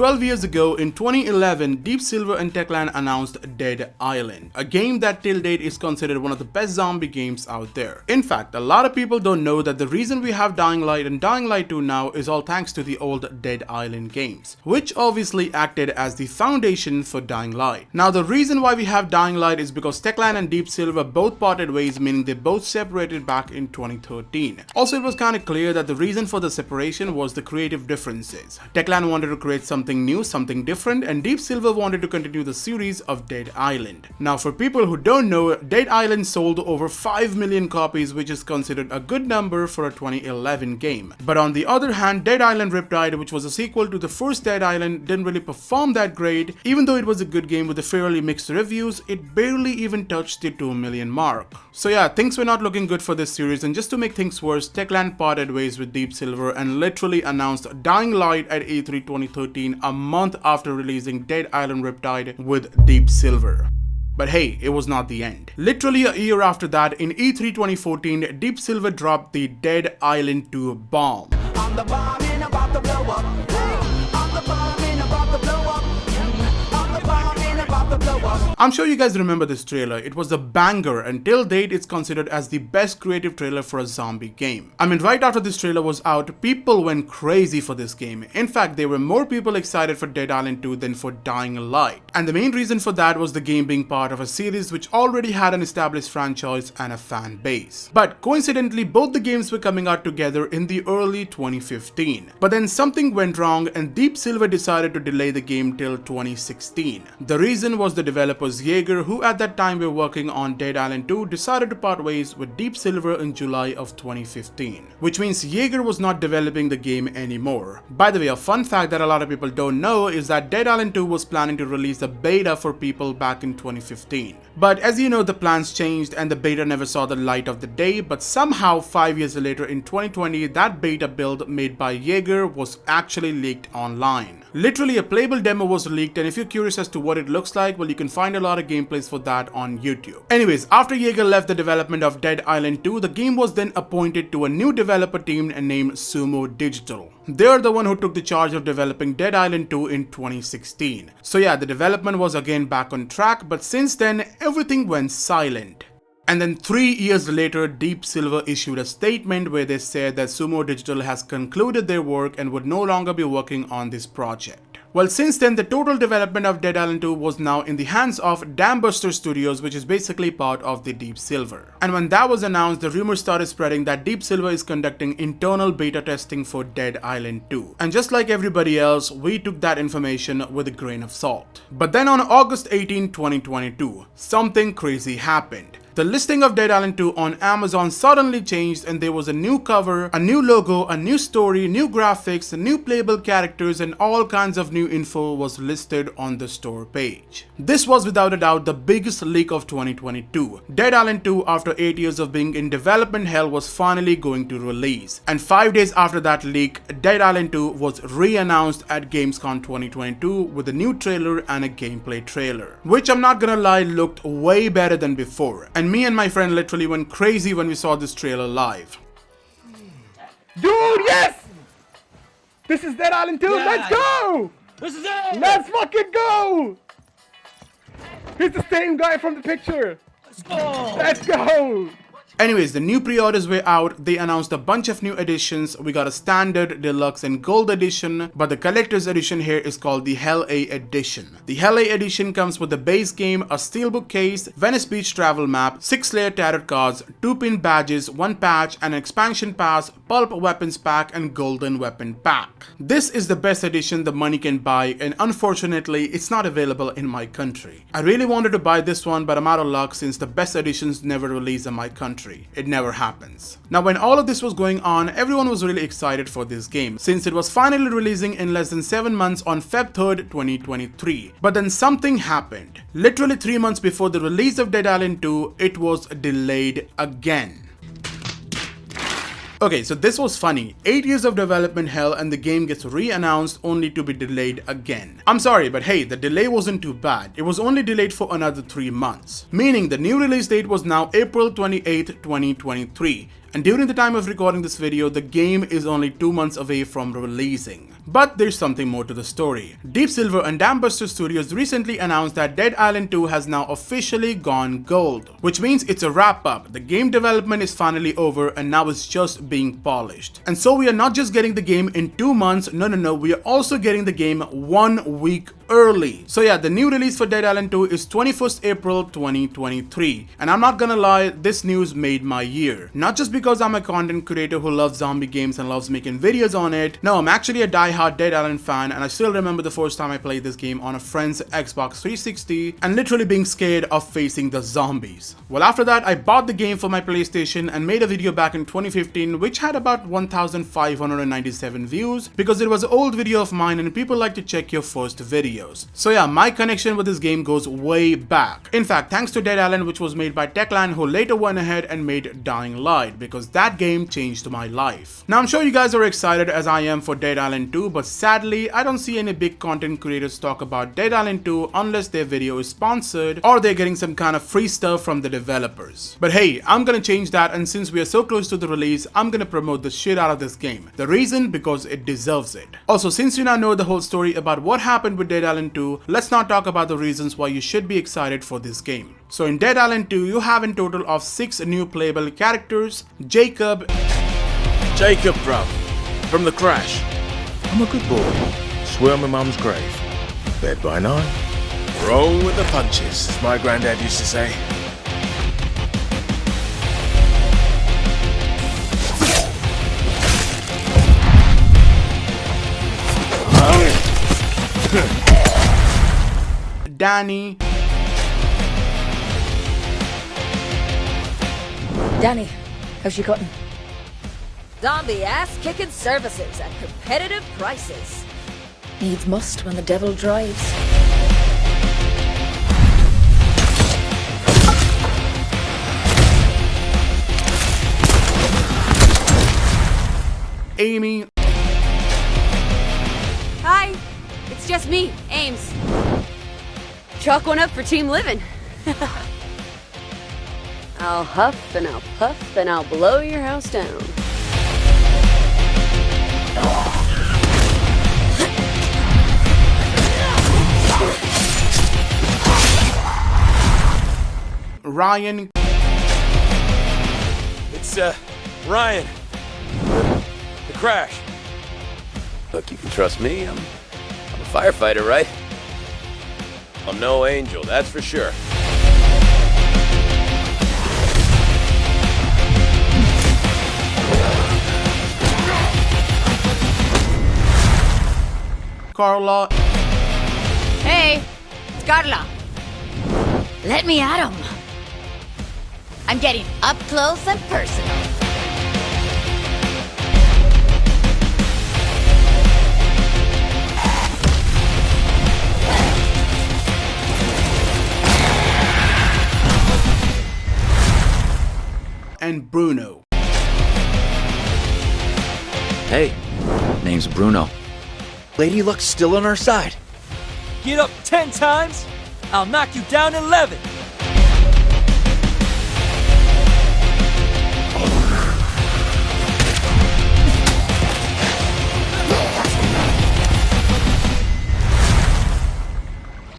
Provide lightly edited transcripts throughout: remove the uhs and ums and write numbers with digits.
12 years ago in 2011, Deep Silver and Techland announced Dead Island, a game that till date is considered one of the best zombie games out there. In fact, a lot of people don't know that the reason we have Dying Light and Dying Light 2 now is all thanks to the old Dead Island games, which obviously acted as the foundation for Dying Light. Now the reason why we have Dying Light is because Techland and Deep Silver both parted ways, meaning they both separated back in 2013. Also, it was kind of clear that the reason for the separation was the creative differences. Techland wanted to create something new, something different, and Deep Silver wanted to continue the series of Dead Island. Now for people who don't know, Dead Island sold over 5 million copies, which is considered a good number for a 2011 game. But on the other hand, Dead Island Riptide, which was a sequel to the first Dead Island, didn't really perform that great. Even though it was a good game with a fairly mixed reviews, it barely even touched the 2 million mark. So yeah, things were not looking good for this series, and just to make things worse, Techland parted ways with Deep Silver and literally announced Dying Light at E3 2013, a month after releasing Dead Island Riptide with Deep Silver. But hey, it was not the end. Literally a year after that, in E3 2014, Deep Silver dropped the Dead Island 2 bomb. I'm the bombing about to blow up. I'm the bombing about to blow up. I'm the bombing about to blow up. I'm sure you guys remember this trailer. It was a banger, and till date it's considered as the best creative trailer for a zombie game. I mean, right after this trailer was out, people went crazy for this game. In fact, there were more people excited for Dead Island 2 than for Dying Light. And the main reason for that was the game being part of a series which already had an established franchise and a fan base. But coincidentally, both the games were coming out together in the early 2015. But then something went wrong and Deep Silver decided to delay the game till 2016. The reason was the developers Jaeger, who at that time were working on Dead Island 2, decided to part ways with Deep Silver in July of 2015. Which means Jaeger was not developing the game anymore. By the way, a fun fact that a lot of people don't know is that Dead Island 2 was planning to release a beta for people back in 2015. But as you know, the plans changed and the beta never saw the light of the day, but somehow 5 years later in 2020, that beta build made by Jaeger was actually leaked online. Literally a playable demo was leaked, and if you're curious as to what it looks like, well, you can find a lot of gameplays for that on YouTube. Anyways, after Jaeger left the development of Dead Island 2, the game was then appointed to a new developer team named Sumo Digital. They're the one who took the charge of developing Dead Island 2 in 2016. So yeah, the development was again back on track, but since then, everything went silent. And then 3 years later, Deep Silver issued a statement where they said that Sumo Digital has concluded their work and would no longer be working on this project. Well, since then, the total development of Dead Island 2 was now in the hands of Dambuster Studios, which is basically part of the Deep Silver. And when that was announced, the rumors started spreading that Deep Silver is conducting internal beta testing for Dead Island 2. And just like everybody else, we took that information with a grain of salt. But then on August 18, 2022, something crazy happened. The listing of Dead Island 2 on Amazon suddenly changed and there was a new cover, a new logo, a new story, new graphics, new playable characters, and all kinds of new info was listed on the store page. This was without a doubt the biggest leak of 2022. Dead Island 2, after 8 years of being in development hell, was finally going to release. And 5 days after that leak, Dead Island 2 was re-announced at Gamescom 2022 with a new trailer and a gameplay trailer, which I'm not gonna lie, looked way better than before. And me and my friend literally went crazy when we saw this trailer live. Dude, yes! This is Dead Island 2, Yeah. let's go! This is it! Let's fucking go! He's the same guy from the picture. Let's go! Let's go! Anyways, the new pre-orders were out. They announced a bunch of new editions. We got a standard, deluxe, and gold edition, but the collector's edition here is called the Hell A edition. The Hell A edition comes with the base game, a steelbook case, Venice Beach travel map, 6-layer tarot cards, 2-pin badges, 1 patch, an expansion pass, pulp weapons pack, and golden weapon pack. This is the best edition the money can buy, and unfortunately, it's not available in my country. I really wanted to buy this one, but I'm out of luck since the best editions never release in my country. It never happens. Now, when all of this was going on, everyone was really excited for this game since it was finally releasing in less than 7 months on Feb 3rd, 2023. But then something happened. Literally 3 months before the release of Dead Island 2, it was delayed again. Okay, so this was funny. 8 years of development hell and the game gets re-announced only to be delayed again. I'm sorry, but hey, the delay wasn't too bad. It was only delayed for another 3 months. Meaning the new release date was now April 28th, 2023. and during the time of recording this video, the game is only 2 months away from releasing. But there's something more to the story. Deep Silver and Dambuster Studios recently announced that Dead Island 2 has now officially gone gold, which means it's a wrap up. The game development is finally over and now it's just being polished. And so we are not just getting the game in 2 months, no, we are also getting the game 1 week early. So yeah, the new release for Dead Island 2 is 21st April 2023. And I'm not gonna lie, this news made my year. Not just because I'm a content creator who loves zombie games and loves making videos on it. No, I'm actually a die-hard Dead Island fan, and I still remember the first time I played this game on a friend's Xbox 360 and literally being scared of facing the zombies. Well, after that, I bought the game for my PlayStation and made a video back in 2015 which had about 1,597 views because it was an old video of mine and people like to check your first videos. So yeah, my connection with this game goes way back. In fact, thanks to Dead Island, which was made by Techland, who later went ahead and made Dying Light, because that game changed my life. Now I'm sure you guys are excited as I am for Dead Island 2, but sadly I don't see any big content creators talk about Dead Island 2 unless their video is sponsored or they're getting some kind of free stuff from the developers. But hey, I'm gonna change that, and since we are so close to the release, I'm gonna promote the shit out of this game. The reason? Because it deserves it. Also, since you now know the whole story about what happened with Dead Island 2, let's now talk about the reasons why you should be excited for this game. So in Dead Island 2, you have in total of 6 new playable characters. Jacob, bruv, from the crash. I'm a good boy. Swear on my mum's grave. Bed by 9. Roll with the punches, as my granddad used to say. Danny, Danny, how's she gotten? Zombie ass-kicking services at competitive prices. Needs must when the devil drives. Amy, Hi, it's just me, Ames. Chalk one up for Team Living. I'll huff and I'll puff and I'll blow your house down. Ryan, It's, Ryan. The crash. Look, you can trust me. I'm a firefighter, right? I'm no angel, that's for sure. Carla, Hey, it's Carla. Let me at 'em. I'm getting up close and personal. and Bruno. Hey, name's Bruno. Lady Luck's still on our side. Get up 10 times, I'll knock you down 11.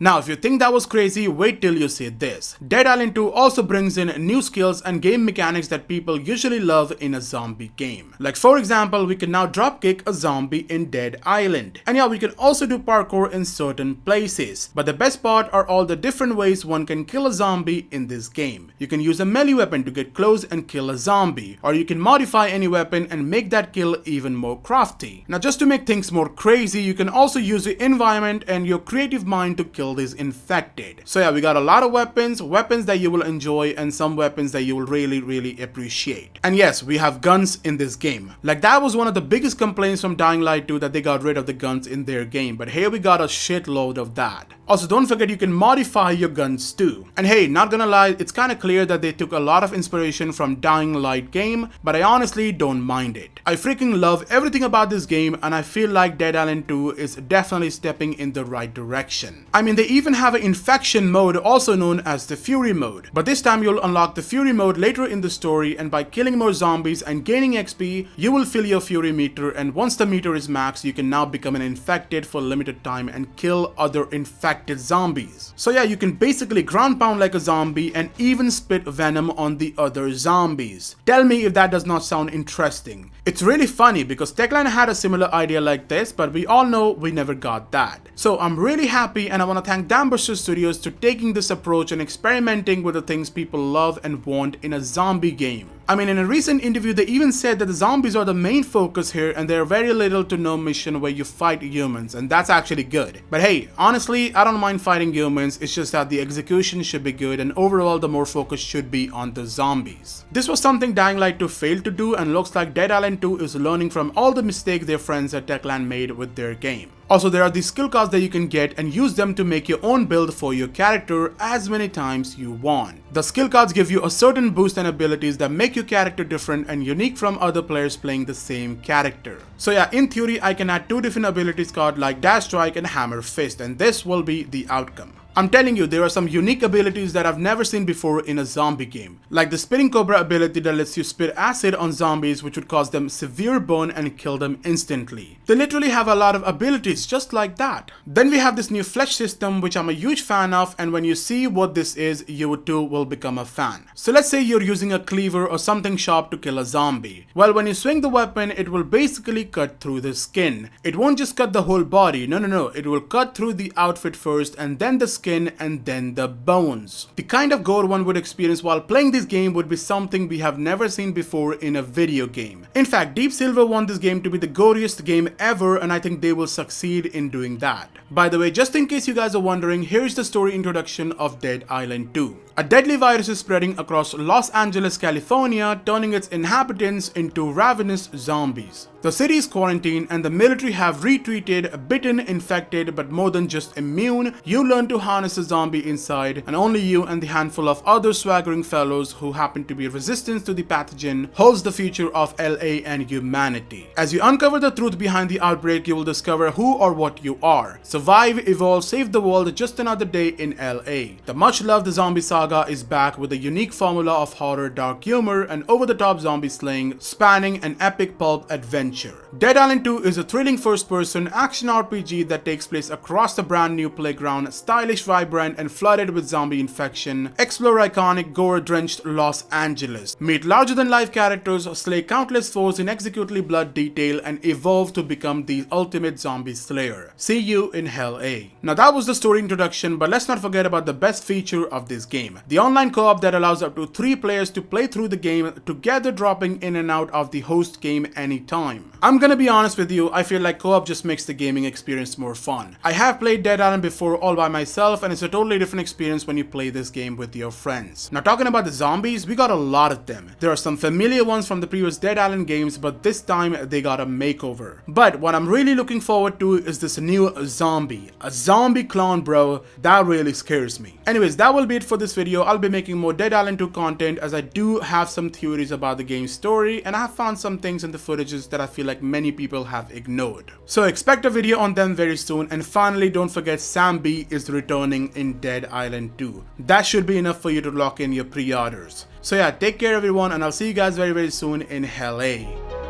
Now, if you think that was crazy, wait till you see this. Dead Island 2 also brings in new skills and game mechanics that people usually love in a zombie game. Like for example, we can now dropkick a zombie in Dead Island. And yeah, we can also do parkour in certain places. But the best part are all the different ways one can kill a zombie in this game. You can use a melee weapon to get close and kill a zombie. Or you can modify any weapon and make that kill even more crafty. Now, just to make things more crazy, you can also use the environment and your creative mind to kill is infected. So yeah, we got a lot of weapons that you will enjoy, and some weapons that you will really appreciate. And yes, we have guns in this game. Like that was one of the biggest complaints from Dying Light 2, that they got rid of the guns in their game, but here we got a shitload of that. Also, don't forget you can modify your guns too. And hey, not gonna lie, it's kinda clear that they took a lot of inspiration from Dying Light game, but I honestly don't mind it. I freaking love everything about this game, and I feel like Dead Island 2 is definitely stepping in the right direction. I mean, they even have an infection mode, also known as the Fury mode. But this time you'll unlock the Fury mode later in the story, and by killing more zombies and gaining XP, you will fill your Fury meter, and once the meter is maxed, you can now become an infected for a limited time and kill other infected zombies. So yeah, you can basically ground pound like a zombie and even spit venom on the other zombies. Tell me if that does not sound interesting. It's really funny because Techland had a similar idea like this, but we all know we never got that. So I'm really happy, and I want to thank Dambuster Studios to taking this approach and experimenting with the things people love and want in a zombie game. I mean, in a recent interview, they even said that the zombies are the main focus here, and there are very little to no mission where you fight humans, and that's actually good. But hey, honestly, I don't mind fighting humans, it's just that the execution should be good, and overall the more focus should be on the zombies. This was something Dying Light 2 failed to do, and looks like Dead Island 2 is learning from all the mistakes their friends at Techland made with their game. Also, there are these skill cards that you can get and use them to make your own build for your character as many times you want. The skill cards give you a certain boost and abilities that make your character different and unique from other players playing the same character. So yeah, in theory, I can add 2 different abilities cards like Dash Strike and Hammer Fist, and this will be the outcome. I'm telling you, there are some unique abilities that I've never seen before in a zombie game. Like the Spitting Cobra ability that lets you spit acid on zombies, which would cause them severe burn and kill them instantly. They literally have a lot of abilities just like that. Then we have this new flesh system, which I'm a huge fan of, and when you see what this is, you too will become a fan. So let's say you're using a cleaver or something sharp to kill a zombie. Well, when you swing the weapon, it will basically cut through the skin. It won't just cut the whole body, no, it will cut through the outfit first and then the skin and then the bones. The kind of gore one would experience while playing this game would be something we have never seen before in a video game. In fact, Deep Silver want this game to be the goriest game ever, and I think they will succeed in doing that. By the way, just in case you guys are wondering, here's the story introduction of Dead Island 2. A deadly virus is spreading across Los Angeles, California, turning its inhabitants into ravenous zombies. The city is quarantined and the military have retreated, bitten, infected, but more than just immune. You learn to harness a zombie inside, and only you and the handful of other swaggering fellows who happen to be resistant to the pathogen holds the future of LA and humanity. As you uncover the truth behind the outbreak, you will discover who or what you are. Survive, evolve, save the world, just another day in LA. The much loved zombie saga is back with a unique formula of horror, dark humor, and over-the-top zombie slaying, spanning an epic pulp adventure. Dead Island 2 is a thrilling first-person action RPG that takes place across the brand new playground, stylish, vibrant, and flooded with zombie infection. Explore iconic, gore-drenched Los Angeles. Meet larger-than-life characters, slay countless foes in executely blood detail, and evolve to become the ultimate zombie slayer. See you in Hell A. Now that was the story introduction, but let's not forget about the best feature of this game. The online co-op that allows up to 3 players to play through the game together, dropping in and out of the host game anytime. I'm gonna be honest with you, I feel like co-op just makes the gaming experience more fun. I have played Dead Island before all by myself, and it's a totally different experience when you play this game with your friends. Now talking about the zombies, we got a lot of them. There are some familiar ones from the previous Dead Island games, but this time they got a makeover. But what I'm really looking forward to is this new zombie. A zombie clone, bro. That really scares me. Anyways, that will be it for this video. I'll be making more Dead Island 2 content, as I do have some theories about the game's story, and I have found some things in the footages that I feel like many people have ignored. So expect a video on them very soon, and finally don't forget Sam B is returning in Dead Island 2. That should be enough for you to lock in your pre-orders. So yeah, take care everyone, and I'll see you guys very soon in Hell A.